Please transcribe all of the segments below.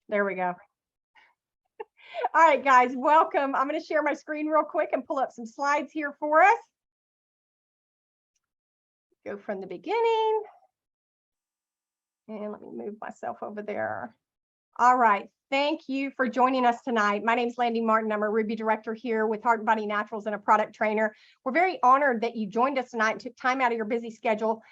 There we go. All right, guys, welcome. I'm going to share my screen real quick and pull up some slides here for us. Go from the beginning. And let me move myself over there. All right. Thank you for joining us tonight. My name is Landy Martin. I'm a Ruby director here with Heart and Body Naturals and a product trainer. We're very honored that you joined us tonight and took time out of your busy schedule.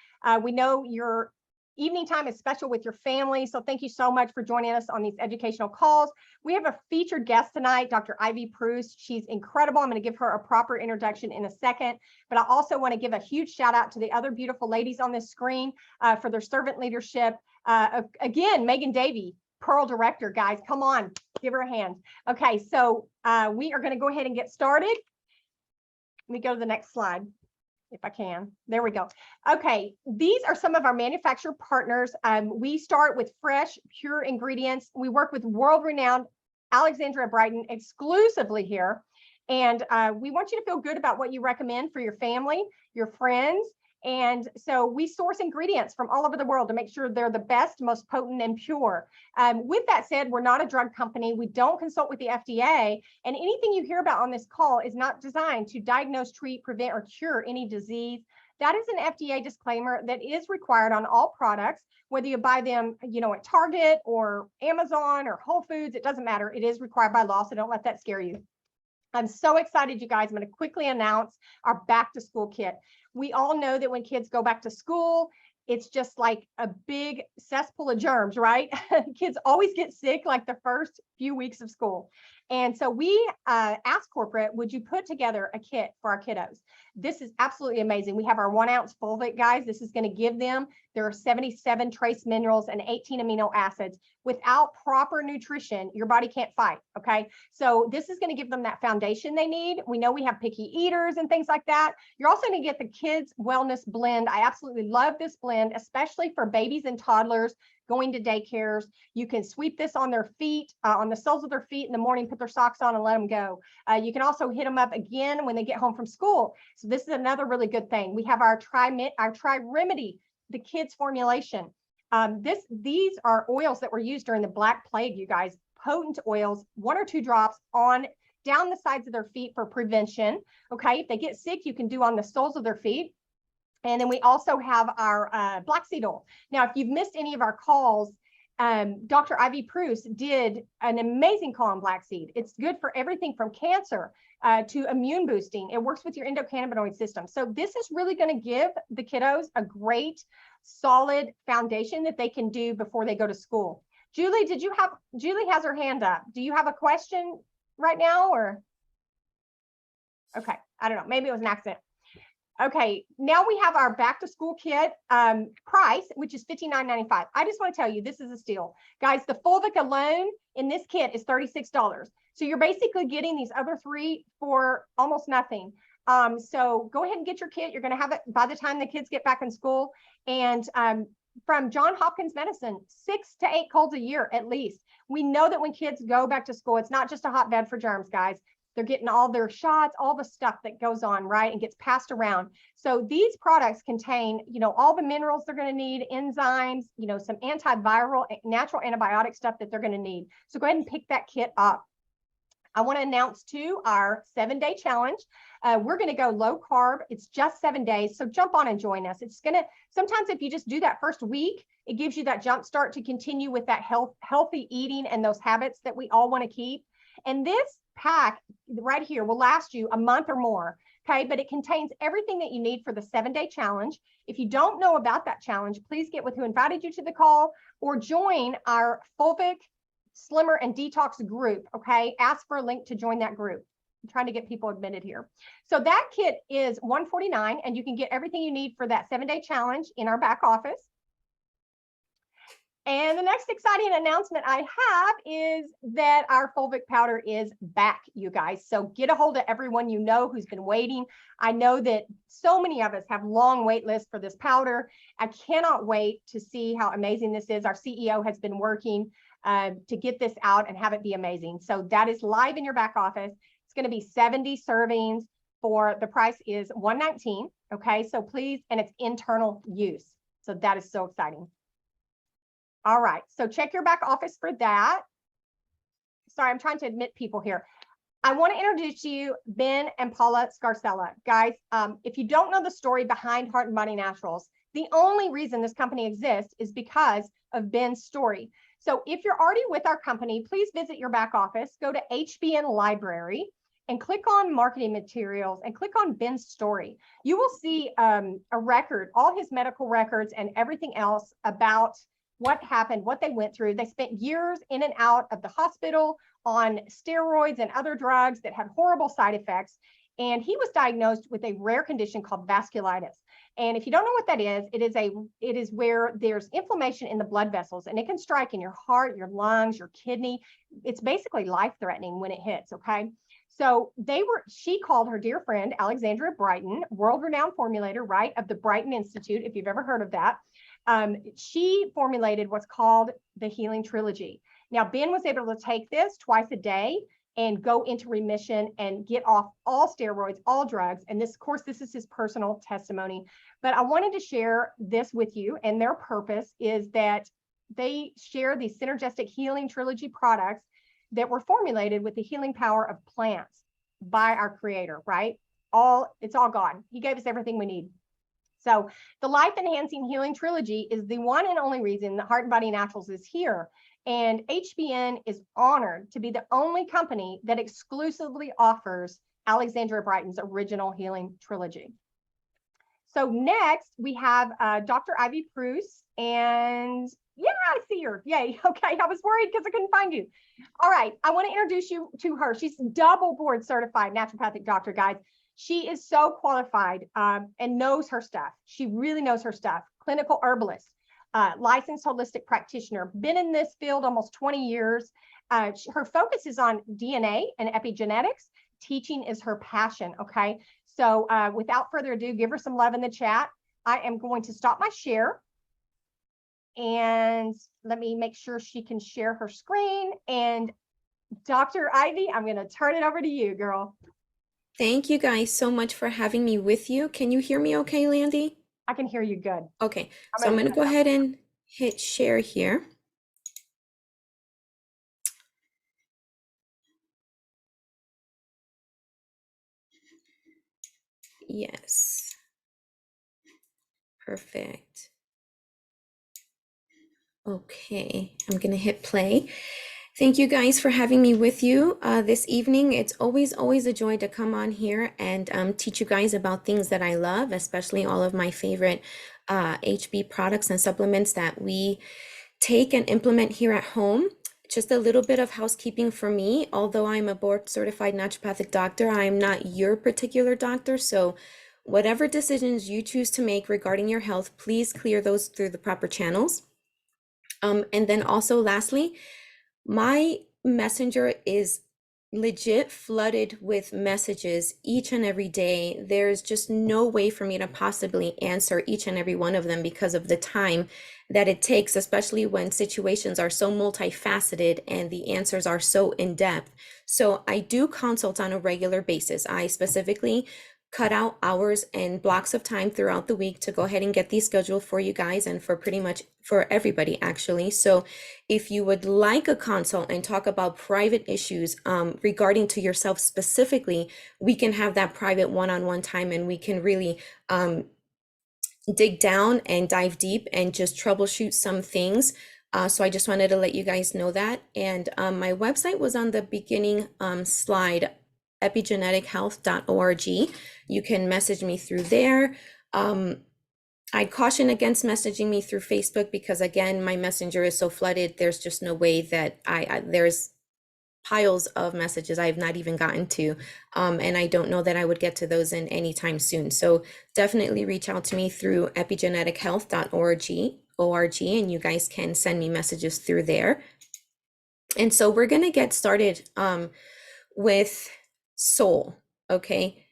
We know your evening time is special with your family, so thank you so much for joining us on these educational calls. We have a featured guest tonight, Dr. Ivy Prus. She's incredible. I'm going to give her a proper introduction in a second, but I also want to give a huge shout out to the other beautiful ladies on this screen for their servant leadership. Again, Megan Davey, Pearl Director, guys, come on, give her a hand. Okay, so we are going to go ahead and get started. Let me go to the next slide, if I can. There we go. Okay, these are some of our manufacturer partners. We start with fresh, pure ingredients. We work with world-renowned Alexandria Brighton exclusively here. And we want you to feel good about what you recommend for your family, your friends. And so we source ingredients from all over the world to make sure they're the best, most potent and pure. With that said, we're not a drug company. We don't consult with the FDA. And anything you hear about on this call is not designed to diagnose, treat, prevent, or cure any disease. That is an FDA disclaimer that is required on all products, whether you buy them, at Target or Amazon or Whole Foods, it doesn't matter. It is required by law, so don't let that scare you. I'm so excited, you guys. I'm going to quickly announce our back to school kit. We all know that when kids go back to school, it's just like a big cesspool of germs, right? Kids always get sick like the first few weeks of school. And so we asked corporate, would you put together a kit for our kiddos? This is absolutely amazing. We have our 1 ounce Fulvic, guys. This is going to give them, there are 77 trace minerals and 18 amino acids. Without proper nutrition, your body can't fight, okay? So this is going to give them that foundation they need. We know we have picky eaters and things like that. You're also going to get the Kids Wellness Blend. I absolutely love this blend, especially for babies and toddlers going to daycares. You can sweep this on their feet, on the soles of their feet in the morning, put their socks on and let them go. You can also hit them up again when they get home from school. So this is another really good thing. We have our Tri Remedy, the kids formulation. These are oils that were used during the Black Plague, you guys. Potent oils, 1 or 2 drops on down the sides of their feet for prevention. Okay, if they get sick, you can do on the soles of their feet. And then we also have our black seed oil. Now, if you've missed any of our calls, Dr. Ivy Prus did an amazing call on black seed. It's good for everything from cancer to immune boosting. It works with your endocannabinoid system. So this is really going to give the kiddos a great, solid foundation that they can do before they go to school. Julie, Julie has her hand up. Do you have a question right now or? Okay, I don't know. Maybe it was an accident. Okay, now we have our back to school kit price, which is $59.95. I just want to tell you, this is a steal. Guys, the Fulvic alone in this kit is $36. So you're basically getting these other 3 for almost nothing. So go ahead and get your kit. You're going to have it by the time the kids get back in school. And from Johns Hopkins Medicine, 6 to 8 colds a year at least. We know that when kids go back to school, it's not just a hotbed for germs, guys. They're getting all their shots, all the stuff that goes on, right, and gets passed around. So these products contain, all the minerals they're going to need, enzymes, some antiviral, natural antibiotic stuff that they're going to need. So go ahead and pick that kit up. I want to announce too our 7-day challenge. We're going to go low carb. It's just 7 days. So jump on and join us. It's going to, sometimes if you just do that first week, it gives you that jump start to continue with that healthy eating and those habits that we all want to keep. And this pack right here will last you a month or more. Okay, but it contains everything that you need for the 7-day challenge. If you don't know about that challenge, please get with who invited you to the call or join our Fulvic Slimmer and Detox group. Okay, ask for a link to join that group. I'm trying to get people admitted here. So that kit is $149, and you can get everything you need for that 7-day challenge in our back office. And the next exciting announcement I have is that our Fulvic powder is back, you guys. So get a hold of everyone you know who's been waiting. I know that so many of us have long wait lists for this powder. I cannot wait to see how amazing this is. Our CEO has been working to get this out and have it be amazing. So that is live in your back office. It's going to be 70 servings for the price is $119. Okay, so please, and it's internal use. So that is so exciting. All right, so check your back office for that. sorry, I'm trying to admit people here. I want to introduce you Ben and Paula Scarcella. Guys, if you don't know the story behind Heart and Body Naturals, the only reason this company exists is because of Ben's story. So if you're already with our company, please visit your back office, go to HBN Library and click on marketing materials and click on Ben's story. You will see a record, all his medical records and everything else about what happened, what they went through. They spent years in and out of the hospital on steroids and other drugs that had horrible side effects. And he was diagnosed with a rare condition called vasculitis. And if you don't know what that is, it is where there's inflammation in the blood vessels, and it can strike in your heart, your lungs, your kidney. It's basically life-threatening when it hits, okay? So she called her dear friend, Alexandria Brighton, world-renowned formulator, right, of the Brighton Institute, if you've ever heard of that. She formulated what's called the Healing Trilogy. Now, Ben was able to take this twice a day and go into remission and get off all steroids, all drugs. And this, of course, this is his personal testimony. But I wanted to share this with you. And their purpose is that they share these synergistic Healing Trilogy products that were formulated with the healing power of plants by our creator, right? It's all God. He gave us everything we need. So the Life Enhancing Healing Trilogy is the one and only reason that Heart and Body Naturals is here. And HBN is honored to be the only company that exclusively offers Alexandria Brighton's original Healing Trilogy. So next we have Dr. Ivy Prus, and yeah, I see her. Yay. Okay. I was worried because I couldn't find you. All right. I want to introduce you to her. She's double board certified naturopathic doctor, guys. She is so qualified and knows her stuff. She really knows her stuff. Clinical herbalist, licensed holistic practitioner, been in this field almost 20 years. Her focus is on DNA and epigenetics. Teaching is her passion. Okay. So without further ado, give her some love in the chat. I am going to stop my share. And let me make sure she can share her screen. And Dr. Ivy, I'm going to turn it over to you, girl. Thank you guys so much for having me with you. Can you hear me okay, Landy? I can hear you good. Okay, so I'm going to go ahead and hit share here. Yes. Perfect. Okay, I'm going to hit play. Thank you guys for having me with you this evening. It's always a joy to come on here and teach you guys about things that I love, especially all of my favorite HB products and supplements that we take and implement here at home. Just a little bit of housekeeping for me. Although I'm a board certified naturopathic doctor, I'm not your particular doctor. So whatever decisions you choose to make regarding your health, please clear those through the proper channels. And then also lastly, my messenger is legit flooded with messages each and every day. There's just no way for me to possibly answer each and every one of them because of the time that it takes, especially when situations are so multifaceted and the answers are so in-depth. So I do consult on a regular basis. I specifically cut out hours and blocks of time throughout the week to go ahead and get these scheduled for you guys and for pretty much for everybody actually. So if you would like a consult and talk about private issues regarding to yourself specifically, we can have that private one-on-one time and we can really dig down and dive deep and just troubleshoot some things. So I just wanted to let you guys know that. And my website was on the beginning slide, epigenetichealth.org. You can message me through there. I'd caution against messaging me through Facebook because again, my messenger is so flooded. There's just no way that there's piles of messages I have not even gotten to. And I don't know that I would get to those in any time soon. So definitely reach out to me through epigenetichealth.org, and you guys can send me messages through there. And so we're going to get started with soul. Okay.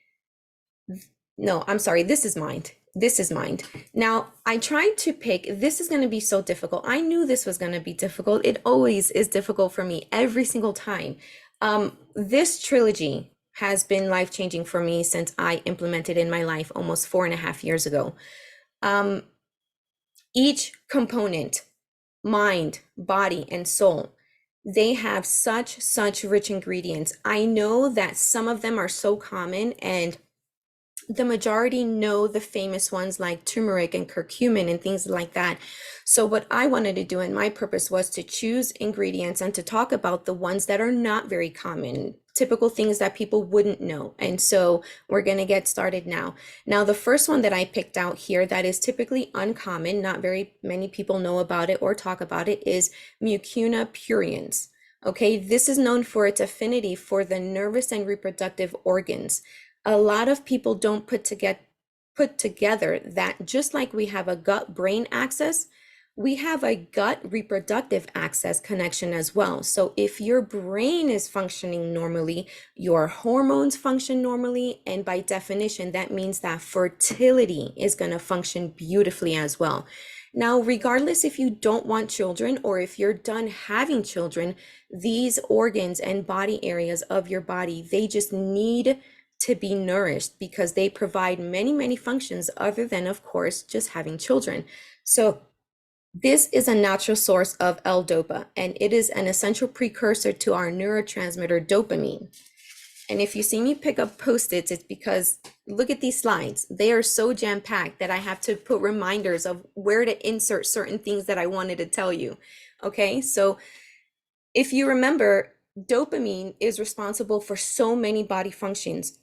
No, I'm sorry. This is mind. This is mind. Now, I tried to pick, this is going to be so difficult. I knew this was going to be difficult. It always is difficult for me every single time. This trilogy has been life-changing for me since I implemented in my life almost 4.5 years ago. Each component, mind, body, and soul, they have such rich ingredients. I know that some of them are so common, and the majority know the famous ones like turmeric and curcumin and things like that. So what I wanted to do, and my purpose was to choose ingredients and to talk about the ones that are not very common, typical things that people wouldn't know. And so we're going to get started now. Now, the first one that I picked out here that is typically uncommon, not very many people know about it or talk about it, is Mucuna pruriens. Okay, this is known for its affinity for the nervous and reproductive organs. A lot of people don't put together that just like we have a gut-brain axis, we have a gut reproductive axis connection as well. So if your brain is functioning normally, your hormones function normally, and by definition, that means that fertility is going to function beautifully as well. Now, regardless if you don't want children or if you're done having children, these organs and body areas of your body, they just need to be nourished because they provide many functions other than, of course, just having children. So this is a natural source of L-DOPA, and it is an essential precursor to our neurotransmitter dopamine. And if you see me pick up Post-its, it's because look at these slides. They are so jam-packed that I have to put reminders of where to insert certain things that I wanted to tell you. Okay, so if you remember, dopamine is responsible for so many body functions,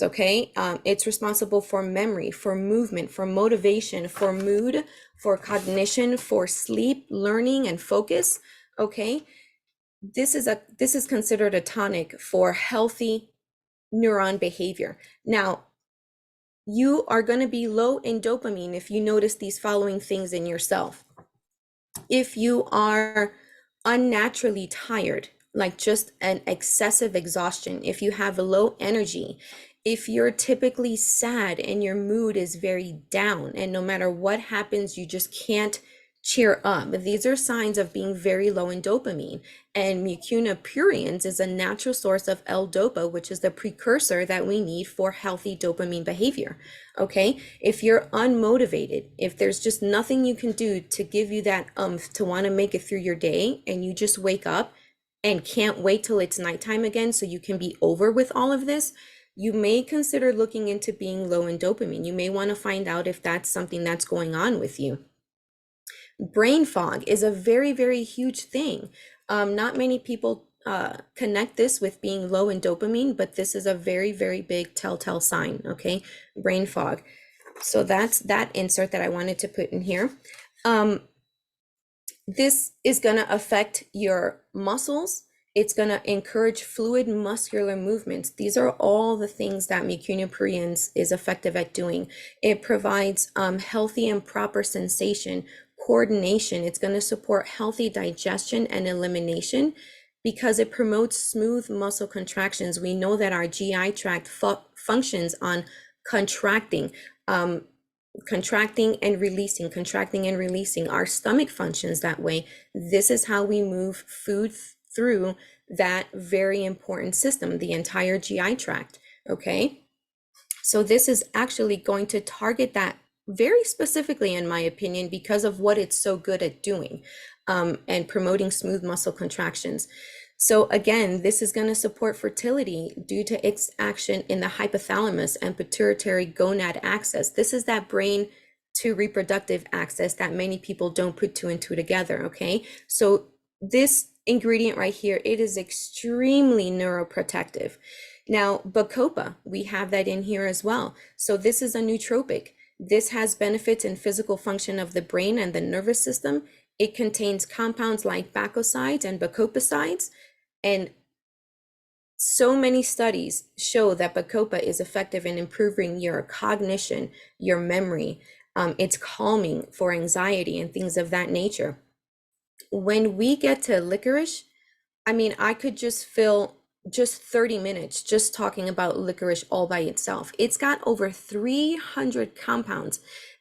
okay? It's responsible for memory, for movement, for motivation, for mood, for cognition, for sleep, learning, and focus, okay? This is considered a tonic for healthy neuron behavior. Now, you are going to be low in dopamine if you notice these following things in yourself. If you are unnaturally tired, like just an excessive exhaustion, if you have low energy, if you're typically sad and your mood is very down, and no matter what happens, you just can't cheer up. These are signs of being very low in dopamine. And Mucuna pruriens is a natural source of L-DOPA, which is the precursor that we need for healthy dopamine behavior. Okay, if you're unmotivated, if there's just nothing you can do to give you that to want to make it through your day, and you just wake up and can't wait till it's nighttime again so you can be over with all of this, you may consider looking into being low in dopamine. You may want to find out if that's something that's going on with you. Brain fog is a very huge thing. Not many people connect this with being low in dopamine, but this is a very big telltale sign, okay? Brain fog. So that's that insert that I wanted to put in here. This is going to affect your muscles. It's going to encourage fluid muscular movements. These are all the things that Mucuna pruriens is effective at doing. It provides healthy and proper sensation, coordination. It's going to support healthy digestion and elimination because it promotes smooth muscle contractions. We know that our GI tract functions on contracting and releasing. Our stomach functions that way. This is how we move food through that very important system, the entire GI tract, okay? So this is actually going to target that very specifically, in my opinion, because of what it's so good at doing and promoting smooth muscle contractions. So again, this is going to support fertility due to its action in the hypothalamus and pituitary gonad axis. This is that brain to reproductive axis that many people don't put two and two together, okay? So this ingredient right here, it is extremely neuroprotective. Now, Bacopa, we have that in here as well. So this is a nootropic. This has benefits in physical function of the brain and the nervous system. It contains compounds like bacosides and bacopicides, and so many studies show that Bacopa is effective in improving your cognition, your memory. It's calming for anxiety and things of that nature. When we get to licorice, I mean, I could just fill just 30 minutes just talking about licorice all by itself. It's got over 300 compounds.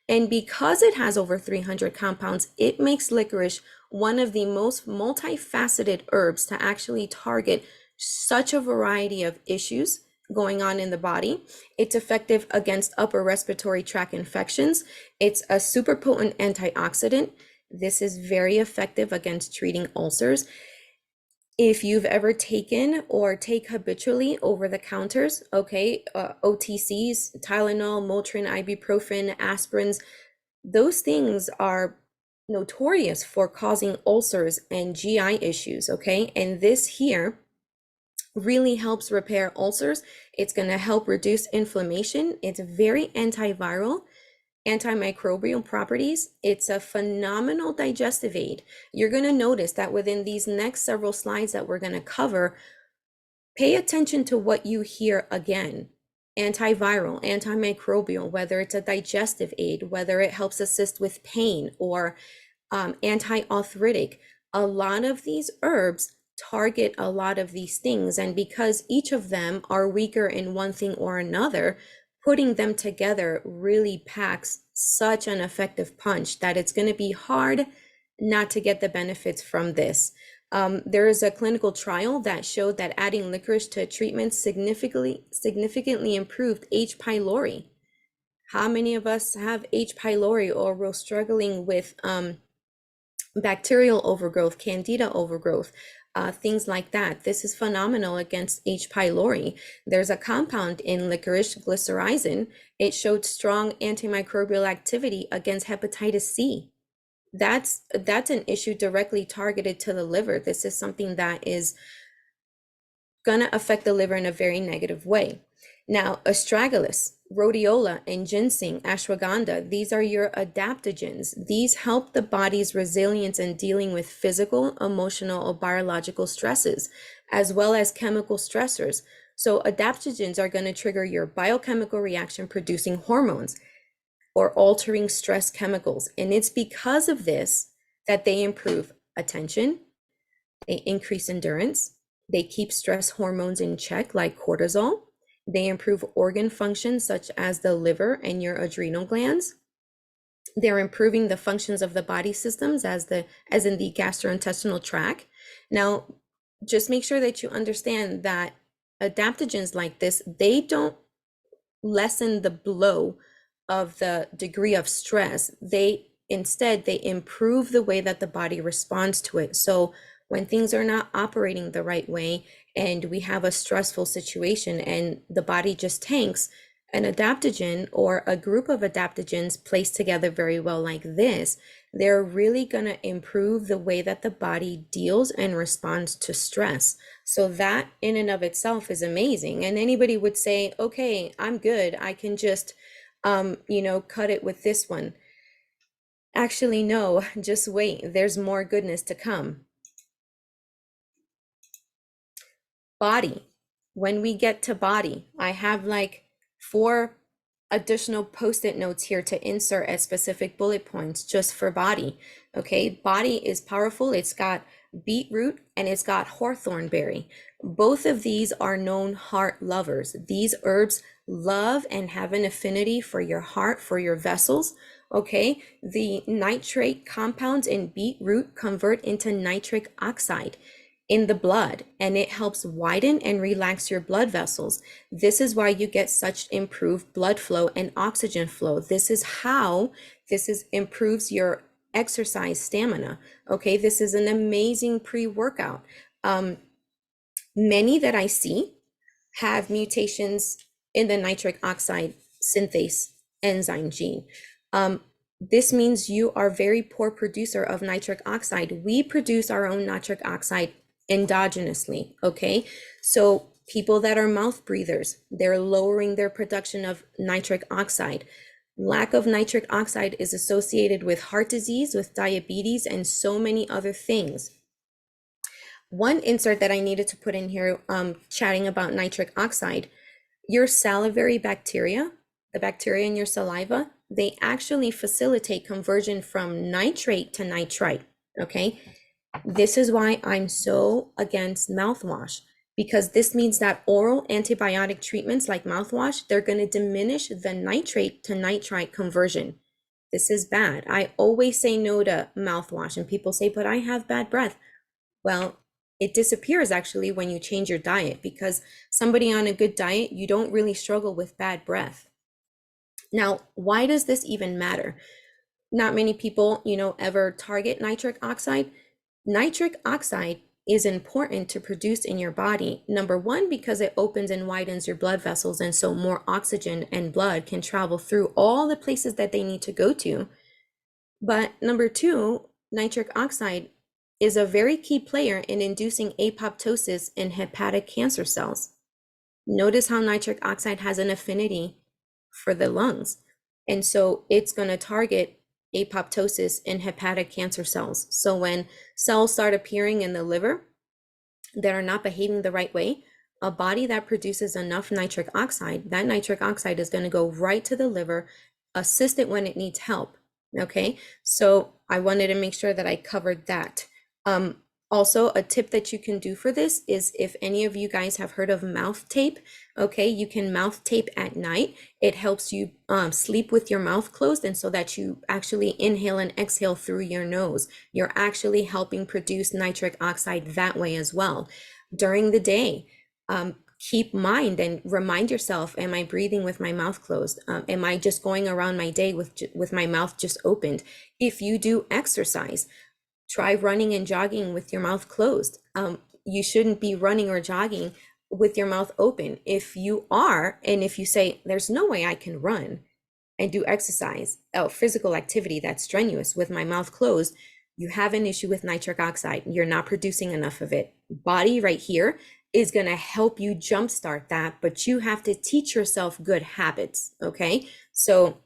And because it has over 300 compounds, it makes licorice one of the most multifaceted herbs to actually target such a variety of issues going on in the body. It's effective against upper respiratory tract infections. It's a super potent antioxidant. This is very effective against treating ulcers. If you've ever taken or take habitually over the counters, okay, OTCs, Tylenol, Motrin, ibuprofen, aspirins, those things are notorious for causing ulcers and GI issues, okay? And this here really helps repair ulcers. It's going to help reduce inflammation. It's very antiviral, antimicrobial properties. It's a phenomenal digestive aid. You're going to notice that within these next several slides that we're going to cover, pay attention to what you hear again. Antiviral, antimicrobial, whether it's a digestive aid, whether it helps assist with pain, or anti-arthritic. A lot of these herbs target a lot of these things, and because each of them are weaker in one thing or another, putting them together really packs such an effective punch that it's going to be hard not to get the benefits from this. There is a clinical trial that showed that adding licorice to treatment significantly improved H. pylori. How many of us have H. pylori, or we're struggling with bacterial overgrowth, candida overgrowth, things like that? This is phenomenal against H. pylori. There's a compound in licorice, glycyrrhizin. It showed strong antimicrobial activity against hepatitis C. That's an issue directly targeted to the liver. This is something that is going to affect the liver in a very negative way. Now, astragalus, rhodiola, and ginseng, ashwagandha, these are your adaptogens. These help the body's resilience in dealing with physical, emotional, or biological stresses, as well as chemical stressors. So adaptogens are going to trigger your biochemical reaction producing hormones or altering stress chemicals. And it's because of this that they improve attention, they increase endurance, they keep stress hormones in check like cortisol, they improve organ function such as the liver and your adrenal glands. They're improving the functions of the body systems as in the gastrointestinal tract. Now, just make sure that you understand that adaptogens like this, they don't lessen the blow of the degree of stress. They improve the way that the body responds to it. So when things are not operating the right way and we have a stressful situation and the body just tanks, an adaptogen or a group of adaptogens placed together very well like this, they're really going to improve the way that the body deals and responds to stress. So that in and of itself is amazing. And anybody would say, okay, I'm good, I can just cut it with this one. Actually, no, just wait, there's more goodness to come. Body. When we get to body, I have like 4 additional post-it notes here to insert as specific bullet points just for body. Okay, body is powerful. It's got beetroot and it's got hawthorne berry. Both of these are known heart lovers. These herbs love and have an affinity for your heart, for your vessels. Okay, the nitrate compounds in beetroot convert into nitric oxide in the blood, and it helps widen and relax your blood vessels. This is why you get such improved blood flow and oxygen flow. This improves your exercise stamina. Okay, this is an amazing pre-workout. Many that I see have mutations in the nitric oxide synthase enzyme gene. This means you are a very poor producer of nitric oxide. We produce our own nitric oxide endogenously, okay? So people that are mouth breathers, they're lowering their production of nitric oxide. Lack of nitric oxide is associated with heart disease, with diabetes, and so many other things. One insert that I needed to put in here, chatting about nitric oxide, your salivary bacteria, the bacteria in your saliva, they actually facilitate conversion from nitrate to nitrite, okay? This is why I'm so against mouthwash, because this means that oral antibiotic treatments like mouthwash, they're going to diminish the nitrate to nitrite conversion. This is bad. I always say no to mouthwash, and people say, but I have bad breath. Well, it disappears actually when you change your diet, because somebody on a good diet, you don't really struggle with bad breath. Now, why does this even matter? Not many people, ever target nitric oxide. Nitric oxide is important to produce in your body. Number one, because it opens and widens your blood vessels, and so more oxygen and blood can travel through all the places that they need to go to. But number two, nitric oxide is a very key player in inducing apoptosis in hepatic cancer cells. Notice how nitric oxide has an affinity for the lungs. And so it's going to target apoptosis in hepatic cancer cells. So when cells start appearing in the liver that are not behaving the right way, a body that produces enough nitric oxide, that nitric oxide is going to go right to the liver, assist it when it needs help. Okay, so I wanted to make sure that I covered that. Also, a tip that you can do for this is, if any of you guys have heard of mouth tape, okay, you can mouth tape at night. It helps you sleep with your mouth closed, and so that you actually inhale and exhale through your nose. You're actually helping produce nitric oxide that way as well. During the day, keep mind and remind yourself, am I breathing with my mouth closed? Am I just going around my day with my mouth just opened? If you do exercise, try running and jogging with your mouth closed. You shouldn't be running or jogging with your mouth open. If you are, and if you say, there's no way I can run and do exercise, physical activity that's strenuous with my mouth closed, you have an issue with nitric oxide. You're not producing enough of it. Body right here is going to help you jumpstart that, but you have to teach yourself good habits. Okay, so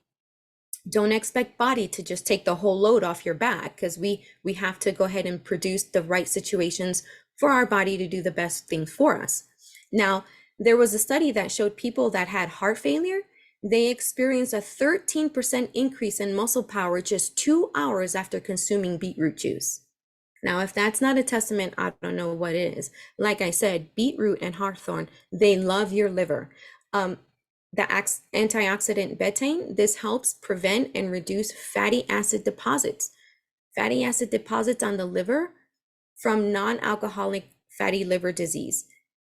don't expect body to just take the whole load off your back, because we have to go ahead and produce the right situations for our body to do the best thing for us. Now, there was a study that showed people that had heart failure, they experienced a 13% increase in muscle power just 2 hours after consuming beetroot juice. Now, if that's not a testament, I don't know what is. Like I said, beetroot and hawthorn, they love your liver. The antioxidant betaine, this helps prevent and reduce fatty acid deposits. Fatty acid deposits on the liver from non-alcoholic fatty liver disease.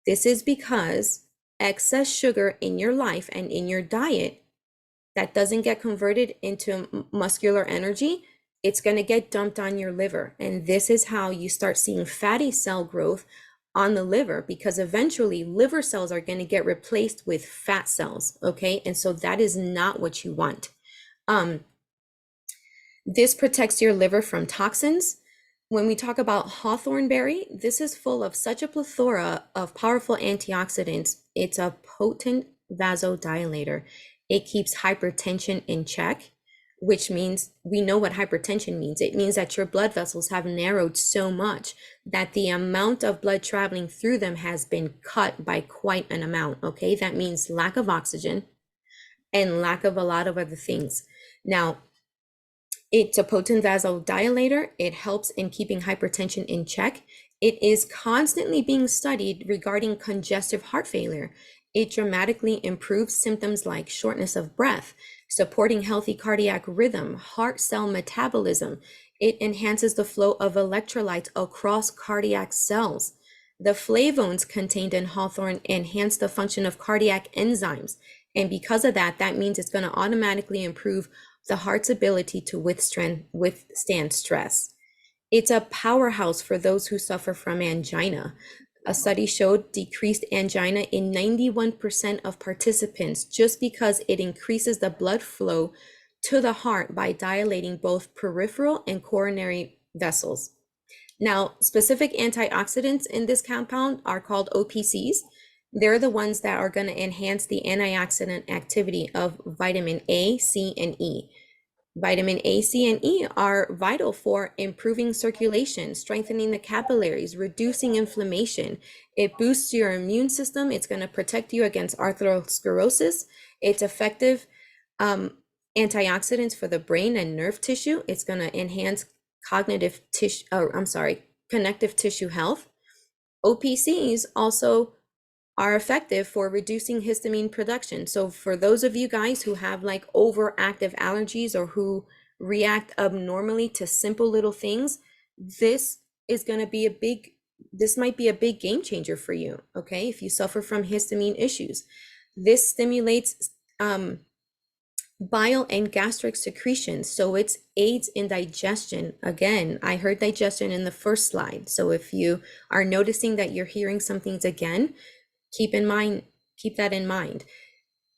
This is because excess sugar in your life and in your diet that doesn't get converted into muscular energy, it's going to get dumped on your liver. And this is how you start seeing fatty cell growth on the liver, because eventually liver cells are going to get replaced with fat cells. Okay, and so that is not what you want. This protects your liver from toxins. When we talk about Hawthorne Berry, this is full of such a plethora of powerful antioxidants. It's a potent vasodilator. It keeps hypertension in check, which means we know what hypertension means. It means that your blood vessels have narrowed so much that the amount of blood traveling through them has been cut by quite an amount. Okay, that means lack of oxygen and lack of a lot of other things. Now, it's a potent vasodilator. It helps in keeping hypertension in check. It is constantly being studied regarding congestive heart failure. It dramatically improves symptoms like shortness of breath, supporting healthy cardiac rhythm, heart cell metabolism. It enhances the flow of electrolytes across cardiac cells. The flavones contained in hawthorn enhance the function of cardiac enzymes. And because of that, that means it's going to automatically improve the heart's ability to withstand stress. It's a powerhouse for those who suffer from angina. A study showed decreased angina in 91% of participants just because it increases the blood flow to the heart by dilating both peripheral and coronary vessels. Now, specific antioxidants in this compound are called OPCs. They're the ones that are going to enhance the antioxidant activity of vitamin A, C, and E. Vitamin A, C, and E are vital for improving circulation, strengthening the capillaries, reducing inflammation. It boosts your immune system. It's going to protect you against atherosclerosis. It's effective antioxidants for the brain and nerve tissue. It's going to enhance connective tissue health. OPCs also are effective for reducing histamine production. So for those of you guys who have like overactive allergies or who react abnormally to simple little things, this might be a big game changer for you, okay? If you suffer from histamine issues, this stimulates bile and gastric secretions. So it aids in digestion. Again, I heard digestion in the first slide. So if you are noticing that you're hearing some things again, keep that in mind.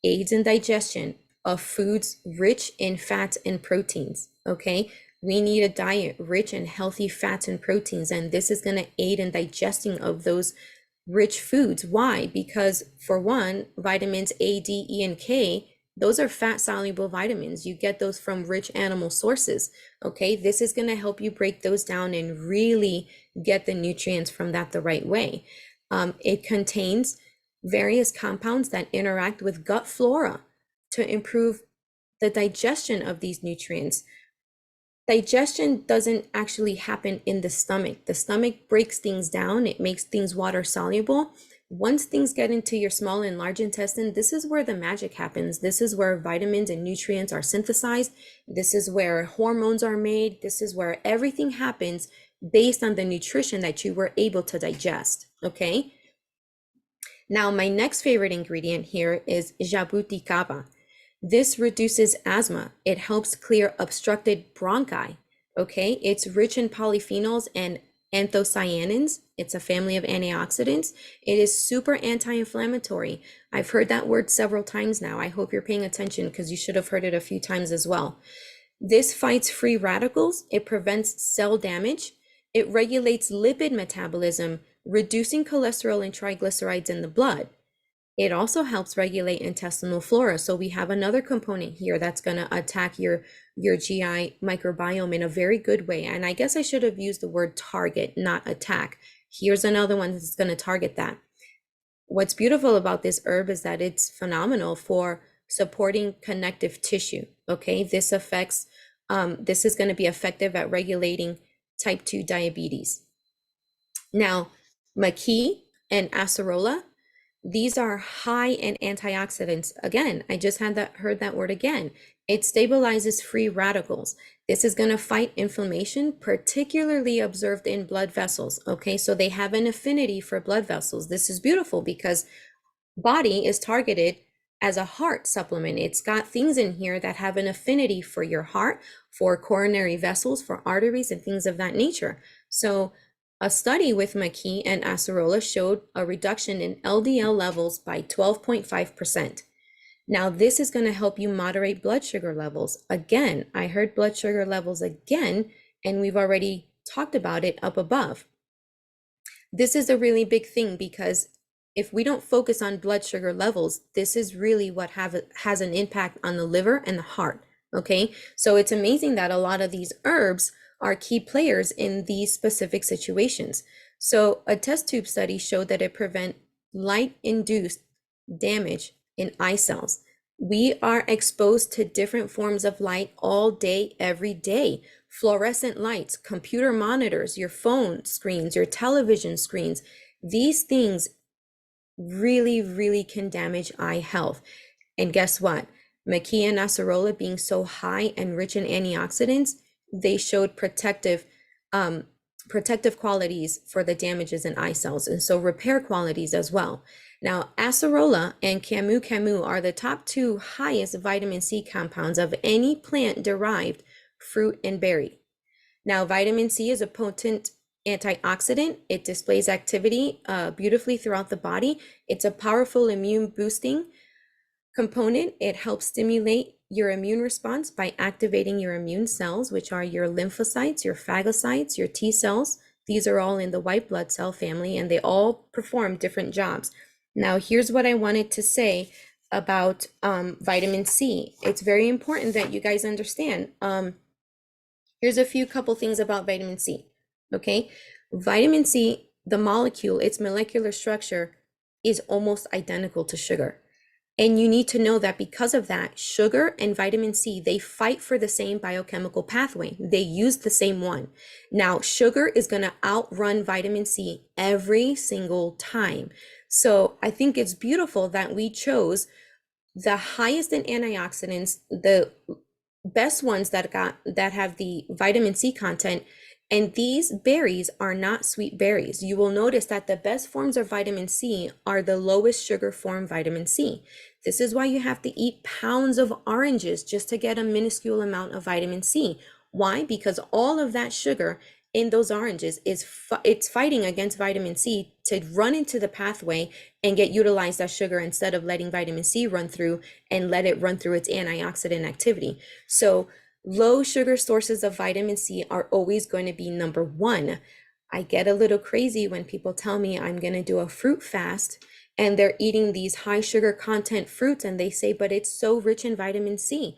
Aids in digestion of foods rich in fats and proteins. Okay, we need a diet rich in healthy fats and proteins, and this is going to aid in digesting of those rich foods. Why? Because for one, vitamins A, D, E, and K, those are fat soluble vitamins. You get those from rich animal sources. Okay, this is going to help you break those down and really get the nutrients from that the right way. It contains various compounds that interact with gut flora to improve the digestion of these nutrients. Digestion doesn't actually happen in the stomach. The stomach breaks things down. It makes things water soluble. Once things get into your small and large intestine, this is where the magic happens. This is where vitamins and nutrients are synthesized. This is where hormones are made. This is where everything happens based on the nutrition that you were able to digest. Okay. Now, my next favorite ingredient here is jabuticaba. This reduces asthma. It helps clear obstructed bronchi. Okay, it's rich in polyphenols and anthocyanins. It's a family of antioxidants. It is super anti-inflammatory. I've heard that word several times now. I hope you're paying attention because you should have heard it a few times as well. This fights free radicals. It prevents cell damage. It regulates lipid metabolism, reducing cholesterol and triglycerides in the blood. It also helps regulate intestinal flora. So we have another component here that's going to attack your GI microbiome in a very good way. And I guess I should have used the word target, not attack. Here's another one that's going to target that. What's beautiful about this herb is that it's phenomenal for supporting connective tissue. Okay, this is going to be effective at regulating type 2 diabetes. Now, maqui and acerola, these are high in antioxidants. Again, I just heard that word again. It stabilizes free radicals. This is going to fight inflammation, particularly observed in blood vessels. Okay, so they have an affinity for blood vessels. This is beautiful because body is targeted as a heart supplement. It's got things in here that have an affinity for your heart, for coronary vessels, for arteries, and things of that nature. So a study with maqui and acerola showed a reduction in LDL levels by 12.5%. Now, this is going to help you moderate blood sugar levels. Again, I heard blood sugar levels again, and we've already talked about it up above. This is a really big thing because if we don't focus on blood sugar levels, this is really what has an impact on the liver and the heart. Okay, so it's amazing that a lot of these herbs are key players in these specific situations. So a test tube study showed that it prevents light-induced damage in eye cells. We are exposed to different forms of light all day, every day. Fluorescent lights, computer monitors, your phone screens, your television screens. These things really, really can damage eye health. And guess what? Maqui and acerola being so high and rich in antioxidants, they showed protective qualities for the damages in eye cells, and so repair qualities as well. Now, acerola and camu are the top two highest vitamin C compounds of any plant-derived fruit and berry. Now, vitamin C is a potent antioxidant. It displays activity beautifully throughout the body. It's a powerful immune boosting component. It helps stimulate your immune response by activating your immune cells, which are your lymphocytes, your phagocytes, your T cells. These are all in the white blood cell family, and they all perform different jobs. Now, here's what I wanted to say about vitamin C. It's very important that you guys understand. Here's a couple things about vitamin C. Okay, vitamin C, the molecule, its molecular structure is almost identical to sugar. And you need to know that because of that, sugar and vitamin C, they fight for the same biochemical pathway. They use the same one. Now, sugar is going to outrun vitamin C every single time. So I think it's beautiful that we chose the highest in antioxidants, the best ones that have the vitamin C content, And these berries are not sweet berries. You will notice that the best forms of vitamin C are the lowest sugar form vitamin C. This is why you have to eat pounds of oranges just to get a minuscule amount of vitamin C. Why? Because all of that sugar in those oranges is it's fighting against vitamin C to run into the pathway and get utilized as sugar instead of letting vitamin C run through and let it run through its antioxidant activity. So low sugar sources of vitamin C are always going to be number one. I get a little crazy when people tell me I'm going to do a fruit fast and they're eating these high sugar content fruits and they say, but it's so rich in vitamin C.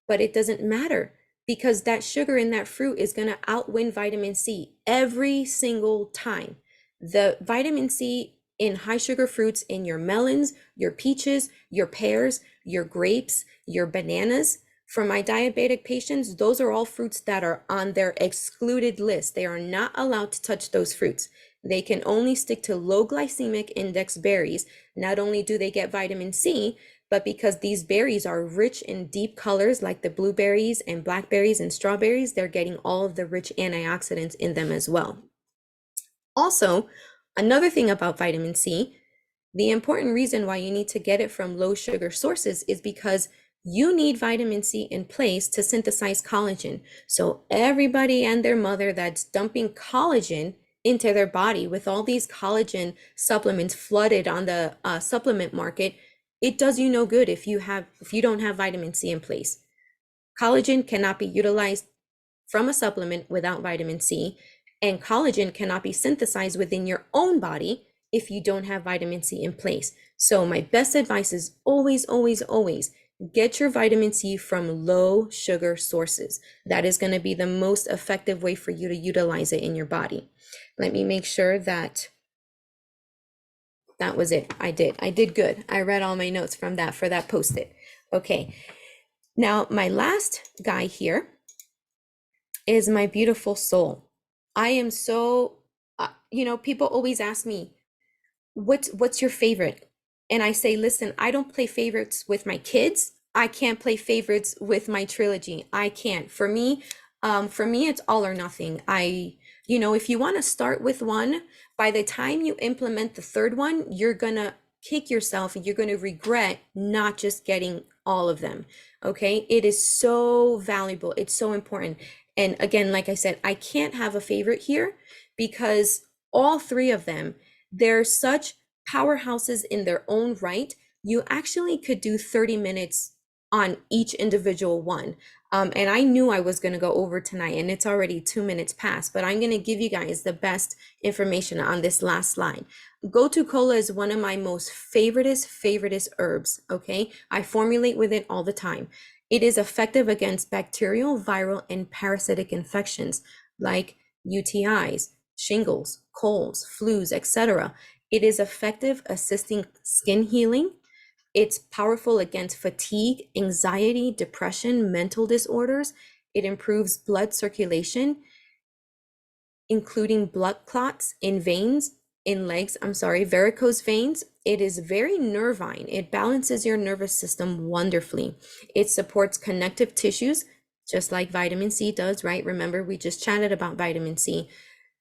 But it doesn't matter because that sugar in that fruit is going to outwin vitamin C every single time. The vitamin C in high sugar fruits in your melons, your peaches, your pears, your grapes, your bananas. For my diabetic patients, those are all fruits that are on their excluded list. They are not allowed to touch those fruits. They can only stick to low glycemic index berries. Not only do they get vitamin C, but because these berries are rich in deep colors like the blueberries and blackberries and strawberries, they're getting all of the rich antioxidants in them as well. Also, another thing about vitamin C, the important reason why you need to get it from low sugar sources is because you need vitamin C in place to synthesize collagen. So everybody and their mother that's dumping collagen into their body with all these collagen supplements flooded on the supplement market, it does you no good if you don't have vitamin C in place. Collagen cannot be utilized from a supplement without vitamin C, and collagen cannot be synthesized within your own body if you don't have vitamin C in place. So my best advice is always, always, always get your vitamin C from low sugar sources. That is going to be the most effective way for you to utilize it in your body. Let me make sure that was it. I did good. I read all my notes from that for that post-it. Okay. Now my last guy here is my beautiful soul. I am so, people always ask me, what's your favorite? And I say, listen, I don't play favorites with my kids. I can't play favorites with my trilogy. I can't. For me, it's all or nothing. If you want to start with one, by the time you implement the third one, you're gonna kick yourself and you're gonna regret not just getting all of them. Okay, it is so valuable. It's so important. And again, like I said, I can't have a favorite here because all three of them, they're such powerhouses in their own right. You actually could do 30 minutes on each individual one. And I knew I was going to go over tonight and it's already 2 minutes past, but I'm going to give you guys the best information on this last slide. Gotu kola is one of my most favoriteest herbs. Okay. I formulate with it all the time. It is effective against bacterial, viral, and parasitic infections like UTIs, shingles, colds, flus, etc. It is effective assisting skin healing. It's powerful against fatigue, anxiety, depression, mental disorders. It improves blood circulation, including blood clots in veins, varicose veins. It is very nervine. It balances your nervous system wonderfully. It supports connective tissues, just like vitamin C does, right? Remember, we just chatted about vitamin C.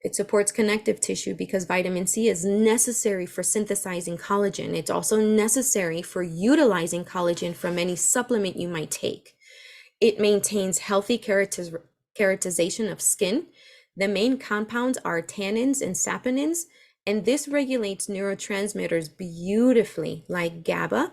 It supports connective tissue because vitamin C is necessary for synthesizing collagen. It's also necessary for utilizing collagen from any supplement you might take. It maintains healthy keratinization of skin. The main compounds are tannins and saponins, and this regulates neurotransmitters beautifully, like GABA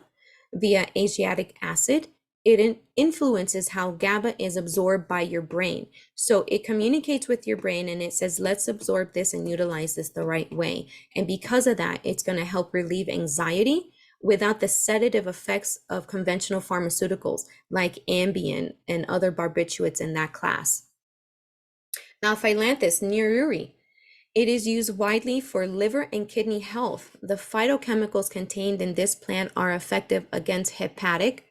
via asiatic acid. It influences how GABA is absorbed by your brain. So it communicates with your brain and it says, let's absorb this and utilize this the right way. And because of that, it's going to help relieve anxiety without the sedative effects of conventional pharmaceuticals like Ambien and other barbiturates in that class. Now, Phyllanthus neruri. It is used widely for liver and kidney health. The phytochemicals contained in this plant are effective against hepatic,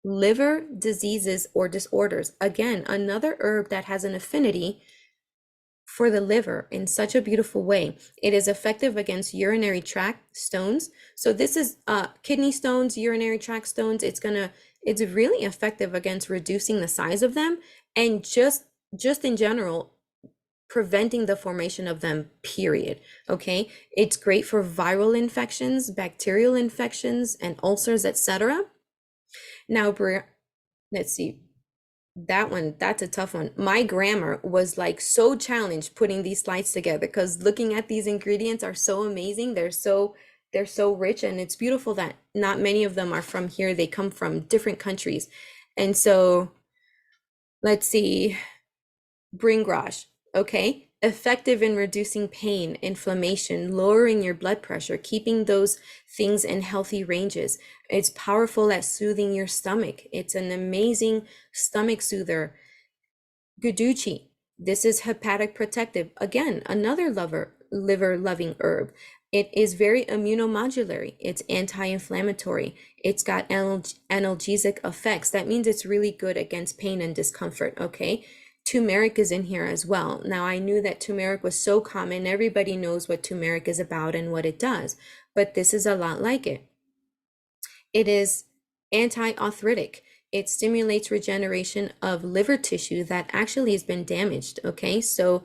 liver diseases or disorders. Again, another herb that has an affinity for the liver in such a beautiful way. It is effective against urinary tract stones. So this is kidney stones, urinary tract stones. It's really effective against reducing the size of them. And just in general, preventing the formation of them, period. Okay, it's great for viral infections, bacterial infections, and ulcers, etc. Now, let's see, that's a tough one. My grammar was like so challenged putting these slides together because looking at these ingredients are so amazing. They're so rich, and it's beautiful that not many of them are from here. They come from different countries. And so let's see, Bringrosh, okay? Effective in reducing pain, inflammation, lowering your blood pressure, keeping those things in healthy ranges. It's powerful at soothing your stomach. It's an amazing stomach soother. Guduchi, this is hepatic protective. Again, another liver loving herb. It is very immunomodulatory. It's anti-inflammatory. It's got analgesic effects. That means it's really good against pain and discomfort, okay? Turmeric is in here as well. Now, I knew that turmeric was so common. Everybody knows what turmeric is about and what it does, but this is a lot like it. It is anti-arthritic. It stimulates regeneration of liver tissue that actually has been damaged, okay? So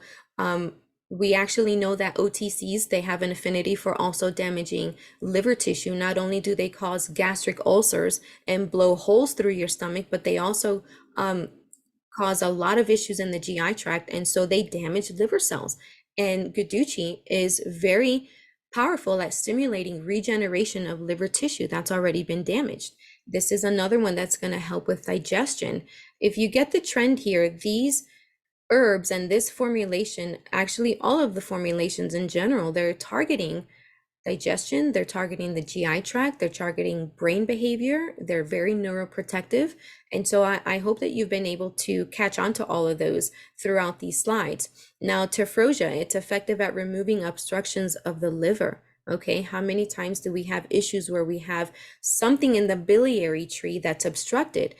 we actually know that OTCs, they have an affinity for also damaging liver tissue. Not only do they cause gastric ulcers and blow holes through your stomach, but they also cause a lot of issues in the GI tract, and so they damage liver cells. And Guduchi is very powerful at stimulating regeneration of liver tissue that's already been damaged. This is another one that's going to help with digestion. If you get the trend here, these herbs and this formulation, actually all of the formulations in general, they're targeting digestion, they're targeting the GI tract, they're targeting brain behavior, they're very neuroprotective. And so I hope that you've been able to catch on to all of those throughout these slides. Now, tephrosia, it's effective at removing obstructions of the liver. Okay, how many times do we have issues where we have something in the biliary tree that's obstructed?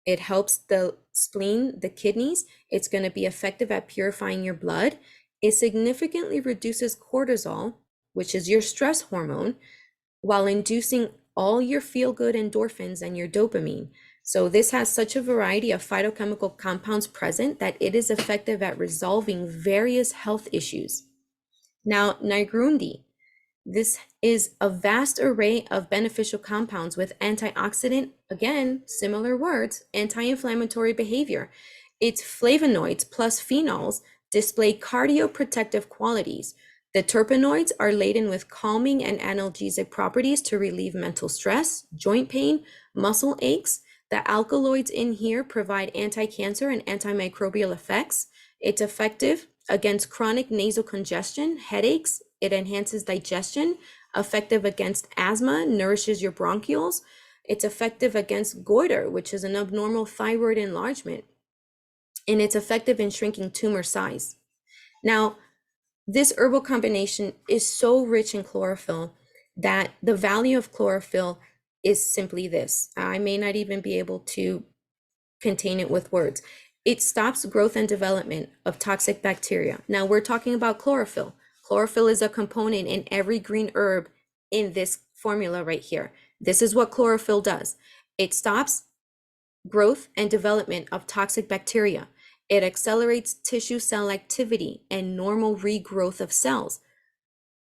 It helps the spleen, the kidneys. It's going to be effective at purifying your blood. It significantly reduces cortisol, which is your stress hormone, while inducing all your feel-good endorphins and your dopamine. So this has such a variety of phytochemical compounds present that it is effective at resolving various health issues. Now, Nigrundi, this is a vast array of beneficial compounds with antioxidant, again, similar words, anti-inflammatory behavior. Its flavonoids plus phenols display cardioprotective qualities. The terpenoids are laden with calming and analgesic properties to relieve mental stress, joint pain, muscle aches. The alkaloids in here provide anti-cancer and antimicrobial effects. It's effective against chronic nasal congestion, headaches. It enhances digestion, effective against asthma, nourishes your bronchioles. It's effective against goiter, which is an abnormal thyroid enlargement. And it's effective in shrinking tumor size. Now, this herbal combination is so rich in chlorophyll that the value of chlorophyll is simply this. I may not even be able to contain it with words. It stops growth and development of toxic bacteria. Now, we're talking about chlorophyll. Chlorophyll is a component in every green herb in this formula right here. This is what chlorophyll does. It stops growth and development of toxic bacteria. It accelerates tissue cell activity and normal regrowth of cells,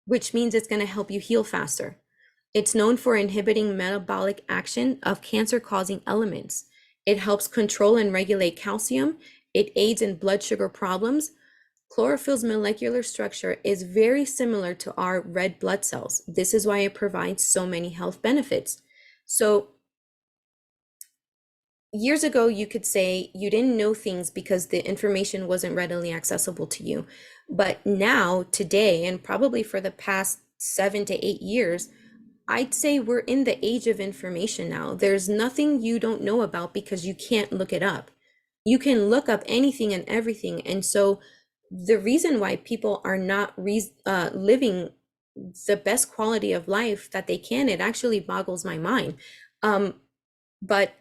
which means it's going to help you heal faster. It's known for inhibiting metabolic action of cancer-causing elements. It helps control and regulate calcium. It aids in blood sugar problems. Chlorophyll's molecular structure is very similar to our red blood cells. This is why it provides so many health benefits. So years ago, you could say you didn't know things because the information wasn't readily accessible to you. But now, today, and probably for the past 7 to 8 years, I'd say we're in the age of information now. There's nothing you don't know about because you can't look it up. You can look up anything and everything. And so the reason why people are not living the best quality of life that they can, it actually boggles my mind. But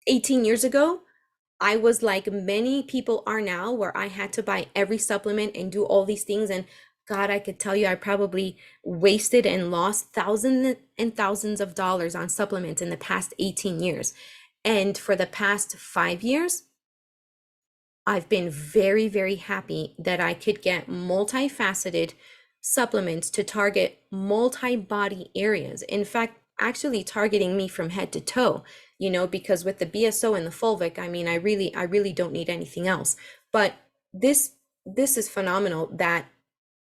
18 years ago, I was like many people are now, where I had to buy every supplement and do all these things. And God, I could tell you, I probably wasted and lost thousands and thousands of dollars on supplements in the past 18 years. And for the past 5 years, I've been very, very happy that I could get multifaceted supplements to target multi-body areas. In fact, actually targeting me from head to toe, because with the BSO and the Fulvic, I mean, I really don't need anything else. But this is phenomenal that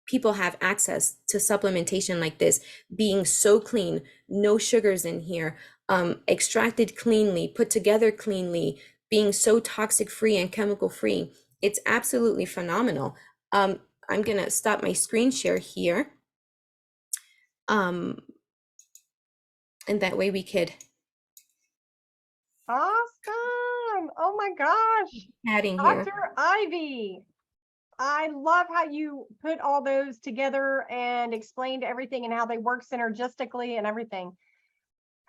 people have access to supplementation like this, being so clean, no sugars in here, extracted cleanly, put together cleanly, being so toxic free and chemical free. It's absolutely phenomenal. I'm gonna stop my screen share here. And that way we could Awesome. Oh my gosh. adding here. Dr. Ivy, I love how you put all those together and explained everything and how they work synergistically and everything.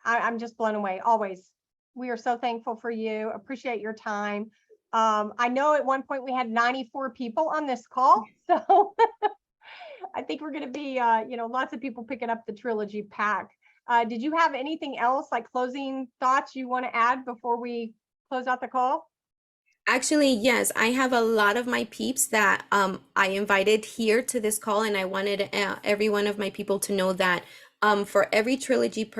I'm just blown away. Always. We are so thankful for you. Appreciate your time. I know at one point we had 94 people on this call. So I think we're going to be, lots of people picking up the Trilogy pack. Did you have anything else, like closing thoughts you want to add before we close out the call? Actually, yes, I have a lot of my peeps that I invited here to this call, and I wanted every one of my people to know that for every Trilogy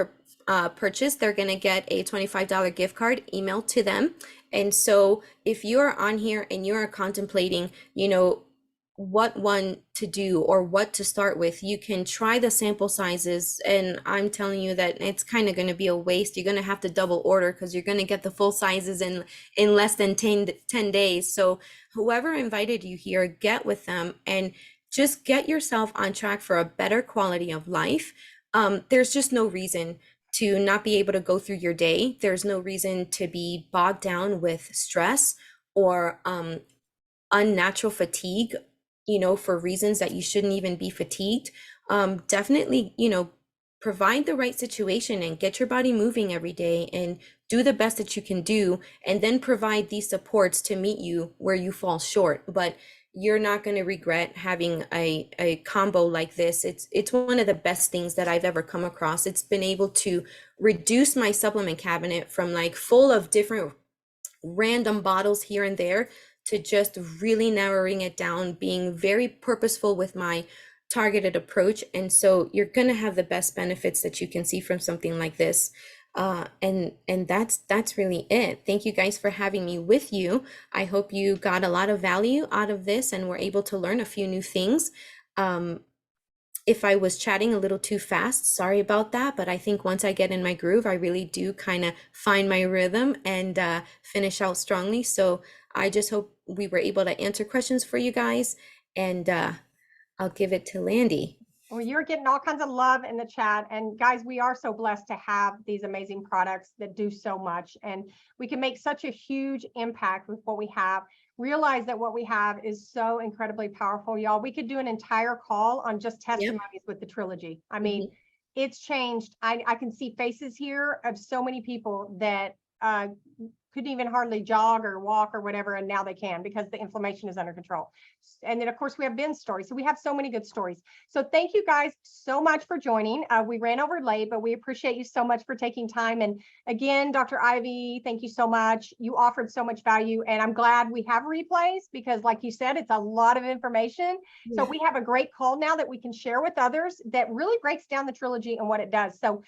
purchase, they're going to get a $25 gift card emailed to them. And so if you're on here and you're contemplating, what one to do or what to start with, you can try the sample sizes, and I'm telling you that it's kind of going to be a waste. You're going to have to double order because you're going to get the full sizes in less than 10 days. So whoever invited you here, get with them and just get yourself on track for a better quality of life. There's just no reason to not be able to go through your day. There's no reason to be bogged down with stress or unnatural fatigue, for reasons that you shouldn't even be fatigued. Definitely, provide the right situation and get your body moving every day and do the best that you can do, and then provide these supports to meet you where you fall short. But you're not going to regret having a combo like this. It's one of the best things that I've ever come across. It's been able to reduce my supplement cabinet from like full of different random bottles here and there to just really narrowing it down, being very purposeful with my targeted approach. And so you're going to have the best benefits that you can see from something like this. And that's really it. Thank you guys for having me with you. I hope you got a lot of value out of this and were able to learn a few new things. If I was chatting a little too fast, sorry about that, but I think once I get in my groove, I really do kind of find my rhythm and finish out strongly. So I just hope we were able to answer questions for you guys, and I'll give it to Landy. Well, you're getting all kinds of love in the chat. And guys, we are so blessed to have these amazing products that do so much. And we can make such a huge impact with what we have. Realize that what we have is so incredibly powerful, y'all. We could do an entire call on just testimonies with the Trilogy. I mean, it's changed. I can see faces here of so many people that couldn't even hardly jog or walk or whatever, and now they can because the inflammation is under control. And then of course we have Ben's story. So we have so many good stories. So thank you guys so much for joining. We ran over late, but we appreciate you so much for taking time. And again, Dr. Ivy, thank you so much. You offered so much value, and I'm glad we have replays because like you said, it's a lot of information. So we have a great call now that we can share with others that really breaks down the Trilogy and what it does. So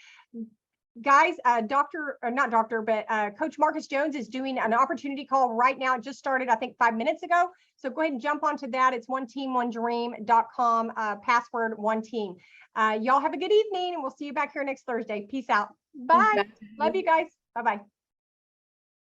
guys, Coach Marcus Jones is doing an opportunity call right now. It just started, I think, 5 minutes ago. So go ahead and jump onto that. It's oneteamonedream.com, password one team. Y'all have a good evening, and we'll see you back here next Thursday. Peace out. Bye. Love you guys. Bye-bye.